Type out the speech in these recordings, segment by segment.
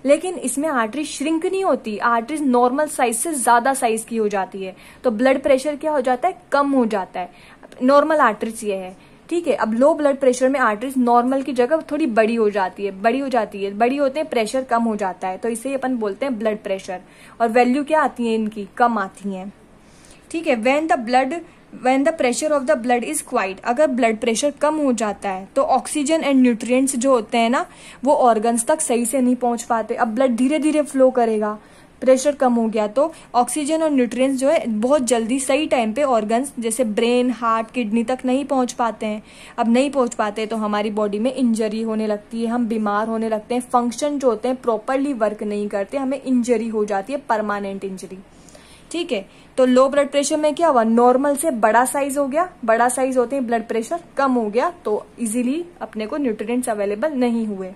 लेकिन इसमें artery shrink नहीं होती, आर्टरीज नॉर्मल साइज से ज्यादा साइज की हो जाती है, तो ब्लड प्रेशर क्या हो जाता है, कम हो जाता है। नॉर्मल आर्टरीज ये है, ठीक है। अब लो ब्लड प्रेशर में आर्टरीज नॉर्मल की जगह थोड़ी बड़ी हो जाती है, बड़ी होते हैं, प्रेशर कम हो जाता है, तो इसे अपन बोलते हैं ब्लड प्रेशर। और वैल्यू क्या आती है इनकी, कम आती है, ठीक है। when the pressure of the blood is quiet, अगर ब्लड प्रेशर कम हो जाता है तो ऑक्सीजन एंड न्यूट्रिएंट्स जो होते हैं ना, वो ऑर्गन्स तक सही से नहीं पहुंच पाते। अब ब्लड धीरे धीरे फ्लो करेगा, प्रेशर कम हो गया तो ऑक्सीजन और न्यूट्रिएंट्स जो है बहुत जल्दी सही टाइम पे ऑर्गन्स जैसे ब्रेन, हार्ट, किडनी तक नहीं पहुंच पाते हैं। अब नहीं पहुंच पाते तो हमारी बॉडी में इंजरी होने लगती है, हम बीमार होने लगते हैं, फंक्शन जो होते हैं प्रॉपरली वर्क नहीं करते, हमें इंजरी हो जाती है, परमानेंट इंजरी, ठीक है। तो लो ब्लड प्रेशर में क्या हुआ, नॉर्मल से बड़ा साइज हो गया, बड़ा साइज होते हैं ब्लड प्रेशर कम हो गया, तो इजीली अपने को न्यूट्रिएंट्स अवेलेबल नहीं हुए।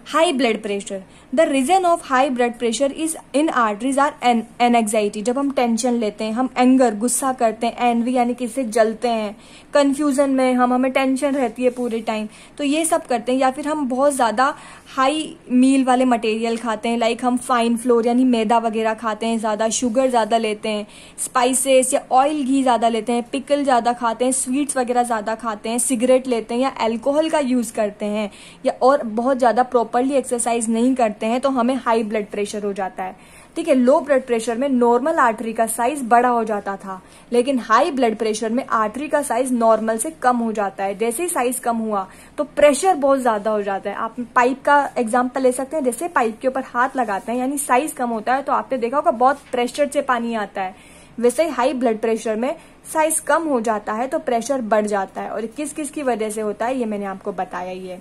High blood pressure, the reason of high blood pressure is in arteries or anxiety, जब हम टेंशन लेते हैं, हम एंगर, गुस्सा करते हैं, एनवी यानी किससे जलते हैं, कंफ्यूजन में हमें टेंशन रहती है पूरे टाइम, तो ये सब करते हैं। या फिर हम बहुत ज्यादा हाई मील वाले मटेरियल खाते हैं, लाइक हम फाइन फ्लोर यानी मैदा वगैरह खाते हैं, ज्यादा शुगर ज्यादा लेते हैं, स्पाइसेस या ऑयल घी ज्यादा लेते हैं, पिकल ज्यादा खाते हैं, स्वीट्स वगैरह ज्यादा खाते हैं, सिगरेट लेते हैं या अल्कोहल का यूज करते हैं, या और बहुत ज्यादा प्रॉपरली एक्सरसाइज नहीं करते हैं, तो हमें हाई ब्लड प्रेशर हो जाता है, ठीक है। लो ब्लड प्रेशर में नॉर्मल आर्टरी का साइज बड़ा हो जाता था, लेकिन हाई ब्लड प्रेशर में आर्टरी का साइज नॉर्मल से कम हो जाता है। जैसे ही साइज कम हुआ तो प्रेशर बहुत ज्यादा हो जाता है। आप पाइप का एग्जांपल ले सकते हैं, जैसे पाइप के ऊपर हाथ लगाते हैं यानी साइज कम होता है, तो आपने देखा होगा बहुत प्रेशर से पानी आता है। वैसे ही हाई ब्लड प्रेशर में साइज कम हो जाता है तो प्रेशर बढ़ जाता है, और किस किस की वजह से होता है ये मैंने आपको बताया ही है।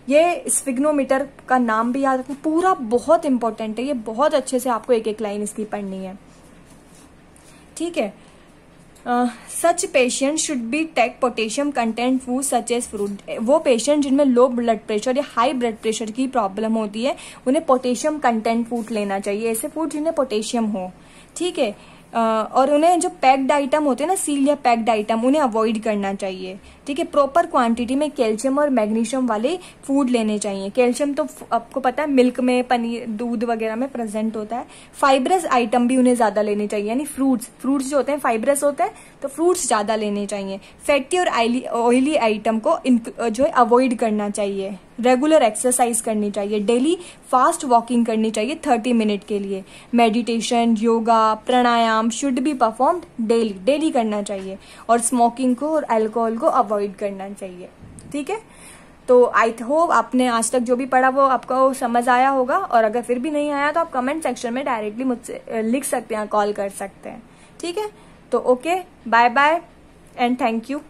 ये स्फिग्नोमीटर का नाम भी याद रखना, पूरा बहुत इंपॉर्टेंट है, ये बहुत अच्छे से आपको एक एक लाइन इसकी पढ़नी है, ठीक है। Such patient should be take potassium content food such as fruit, वो पेशेंट जिनमें लो ब्लड प्रेशर या हाई ब्लड प्रेशर की प्रॉब्लम होती है उन्हें पोटेशियम कंटेंट फूड लेना चाहिए, ऐसे फूड जिनमें पोटेशियम हो, ठीक है। और उन्हें जो पैक्ड आइटम होते हैं ना, सील या पैक्ड आइटम, उन्हें अवॉइड करना चाहिए, ठीक है। प्रॉपर क्वांटिटी में कैल्शियम और मैग्नीशियम वाले फूड लेने चाहिए। कैल्शियम तो आपको पता है मिल्क में, पनीर, दूध वगैरह में प्रेजेंट होता है। फाइब्रस आइटम भी उन्हें ज्यादा लेने चाहिए, यानी फ्रूट्स जो होते हैं फाइब्रस होते हैं, तो फ्रूट्स ज्यादा लेने चाहिए। फैटी और ऑयली आइटम को जो है अवॉइड करना चाहिए। रेगुलर एक्सरसाइज करनी चाहिए, डेली फास्ट वॉकिंग करनी चाहिए 30 मिनट के लिए। Meditation, yoga, pranayama should be performed daily करना चाहिए, और स्मोकिंग को और अल्कोहल को अवॉइड करना चाहिए, ठीक है। तो आई होप आपने आज तक जो भी पढ़ा वो आपको समझ आया होगा, और अगर फिर भी नहीं आया तो आप कमेंट सेक्शन में डायरेक्टली मुझसे लिख सकते हैं, कॉल कर सकते हैं, ठीक है। तो okay, bye bye and thank you.